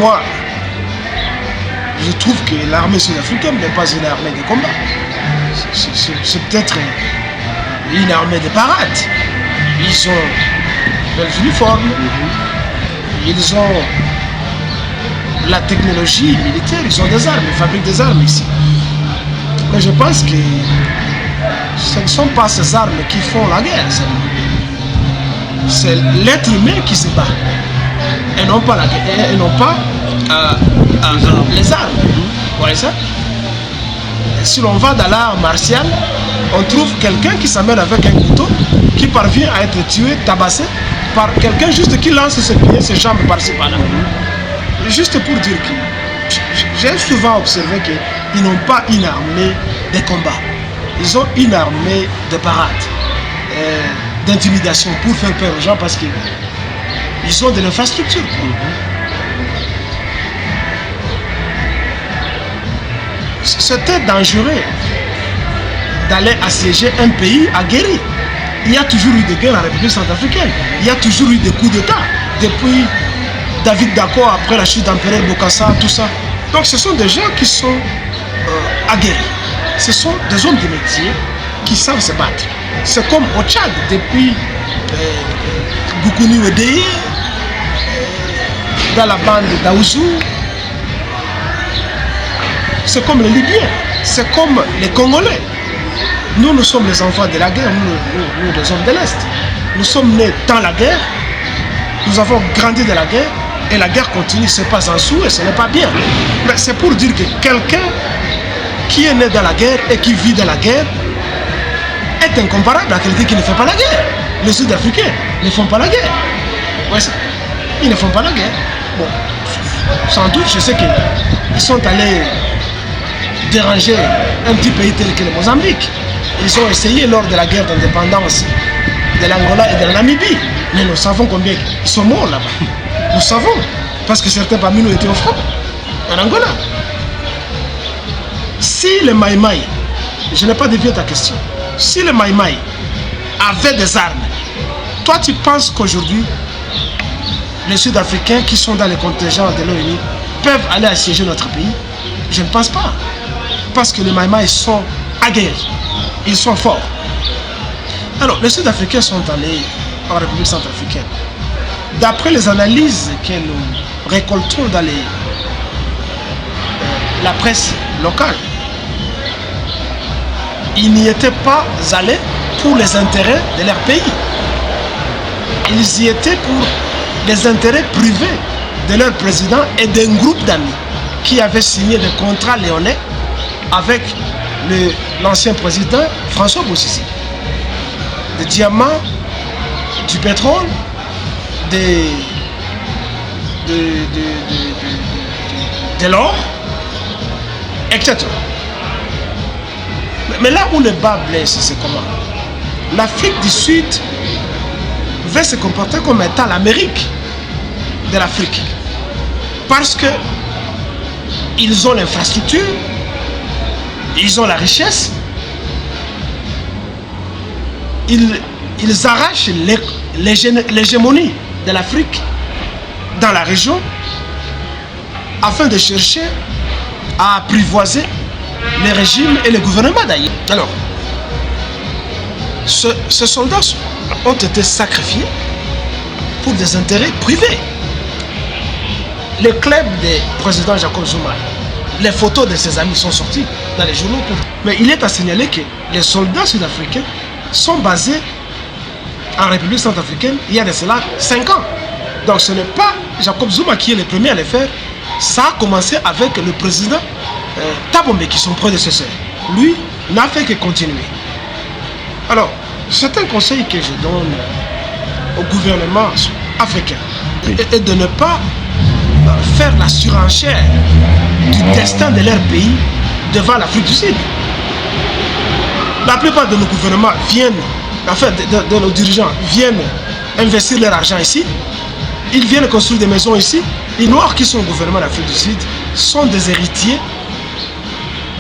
Moi, je trouve que l'armée sud-africaine n'est pas une armée de combat. C'est peut-être une armée de parade. Ils ont belles uniformes, ils ont la technologie militaire, ils ont des armes, ils fabriquent des armes ici. Mais je pense que ce ne sont pas ces armes qui font la guerre. C'est l'être humain qui se bat. Et non pas la guerre, et non pas les armes. Vous voyez ça? Et si l'on va dans l'art martial, on trouve quelqu'un qui s'amène avec un couteau, qui parvient à être tué, tabassé, par quelqu'un juste qui lance ses pieds, ses jambes par-ci par-là. Juste pour dire que j'ai souvent observé qu'ils n'ont pas une armée de combat. Ils ont une armée de parade, d'intimidation pour faire peur aux gens parce qu'ils ont de l'infrastructure. C'était dangereux d'aller assiéger un pays aguerri. Il y a toujours eu des guerres en République centrafricaine. Il y a toujours eu des coups d'État. Depuis David Dacko, après la chute d'Empereur Bokassa, tout ça. Donc ce sont des gens qui sont aguerris. Ce sont des hommes de métier qui savent se battre. C'est comme au Tchad, depuis Goukouni Wedeye, dans la bande d'Aouzou. C'est comme les Libyens, c'est comme les Congolais. Nous sommes les enfants de la guerre, nous les hommes de l'Est. Nous sommes nés dans la guerre, nous avons grandi dans la guerre, et la guerre continue, ce n'est pas en sous et ce n'est pas bien. Mais c'est pour dire que quelqu'un qui est né dans la guerre et qui vit dans la guerre est incomparable à quelqu'un qui ne fait pas la guerre. Les Sud-Africains ne font pas la guerre. Ouais, ils ne font pas la guerre. Bon, sans doute, je sais qu'ils sont allés déranger un petit pays tel que le Mozambique. Ils ont essayé lors de la guerre d'indépendance de l'Angola et de la Namibie. Mais nous savons combien ils sont morts là-bas. Nous savons. Parce que certains parmi nous étaient au front, en Angola. Si les Maïmaï, je n'ai pas dévié ta question, si les Maïmaï avaient des armes, toi tu penses qu'aujourd'hui, les Sud-Africains qui sont dans les contingents de l'ONU peuvent aller assiéger notre pays? Je ne pense pas. Parce que les Maïmaï sont aguerris. Ils sont forts. Alors, les Sud-Africains sont allés en République centrafricaine. D'après les analyses que nous récoltons dans la presse locale, ils n'y étaient pas allés pour les intérêts de leur pays. Ils y étaient pour les intérêts privés de leur président et d'un groupe d'amis qui avaient signé des contrats léonais avec l'ancien président François Bozizé. Des diamants, du pétrole, de l'or, etc. Mais là où le bas blesse, c'est comment? L'Afrique du Sud veut se comporter comme étant l'Amérique de l'Afrique. Parce que ils ont l'infrastructure, ils ont la richesse, ils arrachent l'hégémonie de l'Afrique dans la région afin de chercher à apprivoiser les régimes et les gouvernements d'ailleurs. Alors, ces soldats ont été sacrifiés pour des intérêts privés. Le club du président Jacob Zuma, les photos de ses amis sont sorties dans les journaux. Mais il est à signaler que les soldats sud-africains sont basés en République centrafricaine il y a de cela 5 ans. Donc ce n'est pas Jacob Zuma qui est le premier à le faire. Ça a commencé avec le président Thabo Mbeki, son prédécesseur. Lui n'a fait que continuer. Alors, c'est un conseil que je donne au gouvernement africain. Et de ne pas faire la surenchère du destin de leur pays devant l'Afrique du Sud. La plupart de nos gouvernements viennent, enfin de nos dirigeants viennent investir leur argent ici. Ils viennent construire des maisons ici. Les Noirs qui sont au gouvernement d'Afrique du Sud sont des héritiers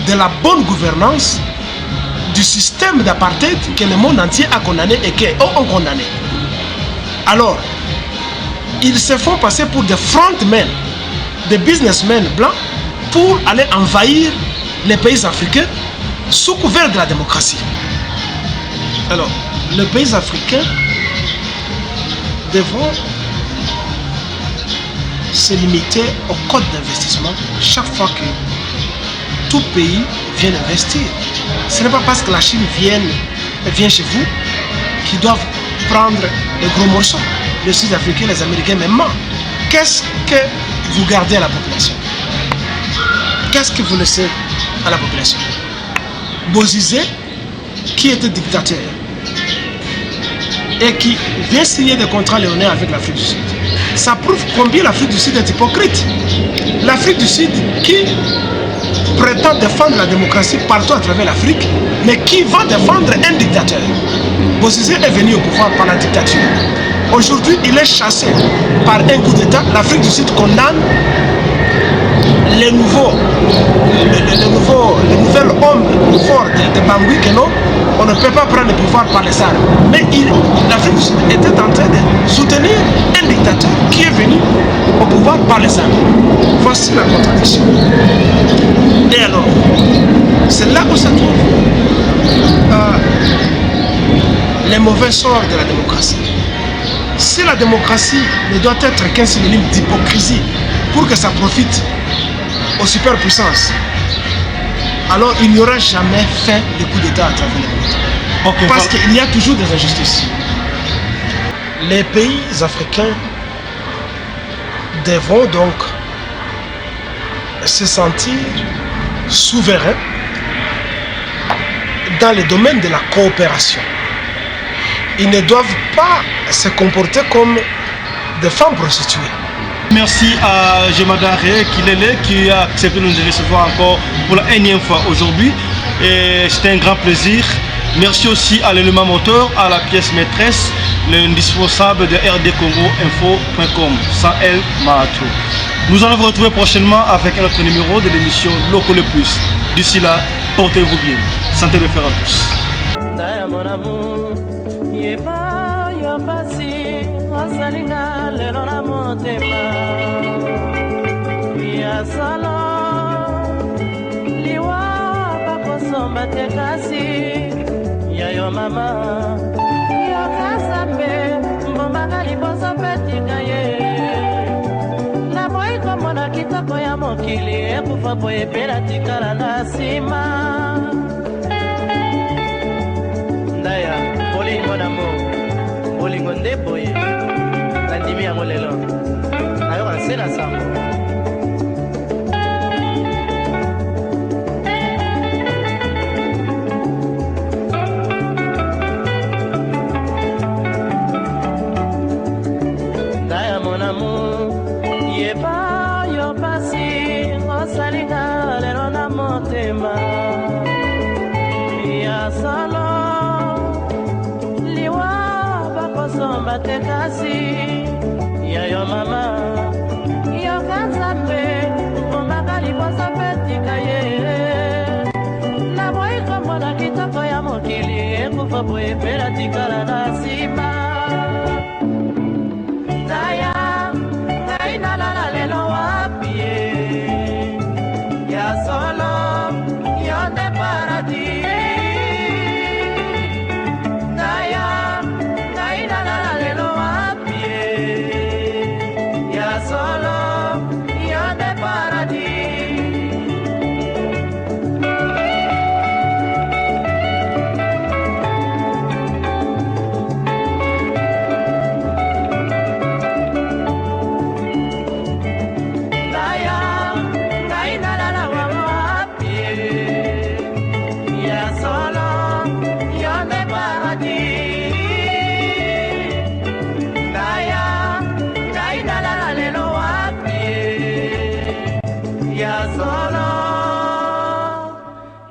de la bonne gouvernance du système d'apartheid que le monde entier a condamné et qu'eux ont condamné. Alors, ils se font passer pour des frontmen des businessmen blancs pour aller envahir les pays africains sous couvert de la démocratie. Alors, les pays africains devront se limiter au code d'investissement chaque fois que tout pays vient investir. Ce n'est pas parce que la Chine vient chez vous qu'ils doivent prendre les gros morceaux. Les Sud-Africains, les Américains même. Qu'est-ce que vous gardez à la population? Qu'est-ce que vous laissez à la population? Bozizé, qui était dictateur et qui vient signer des contrats léonins avec l'Afrique du Sud. Ça prouve combien l'Afrique du Sud est hypocrite. L'Afrique du Sud qui prétend défendre la démocratie partout à travers l'Afrique, mais qui va défendre un dictateur. Bozizé est venu au pouvoir par la dictature. Aujourd'hui, il est chassé par un coup d'État. L'Afrique du Sud condamne les nouveaux hommes forts de Bangui que non, on ne peut pas prendre le pouvoir par les armes. Mais l'Afrique du Sud était en train de soutenir un dictateur qui est venu au pouvoir par les armes. Voici la contradiction. Et alors, c'est là où se trouve les mauvais sorts de la démocratie. Si la démocratie ne doit être qu'un synonyme d'hypocrisie pour que ça profite aux superpuissances, alors il n'y aura jamais fait de coup d'État à travers le monde. Parce qu'il y a toujours des injustices. Les pays africains devront donc se sentir souverains dans le domaine de la coopération. Ils ne doivent pas se comporter comme des femmes prostituées. Merci à Jemada Ré Kilele qui a accepté de nous recevoir encore pour la énième fois aujourd'hui. Et c'était un grand plaisir. Merci aussi à l'élément moteur, à la pièce maîtresse, l'indispensable de rdcongoinfo.com, Sahel Mahatou. Nous allons vous retrouver prochainement avec un autre numéro de l'émission Loco le Plus. D'ici là, portez-vous bien. Santé de fer à tous. Yayo mama yakasambe mbomanga liboso petika ye na boyi komona kitoko ya mokili ekufa boye pela tikala na nsima ndaya bolingo na mo bolingo nde boye nandimi yango lelo nayoka nsela sango. Tekasi yayo mama yokanzambe mbomaka liboso petika ye na boyi komona kitoko ya mokili ekufa boye pela tikala na nsima ndaya ngai nalala lelo wapi ye ya solo yo nde paradis. Solo,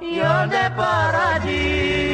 yo de paradis.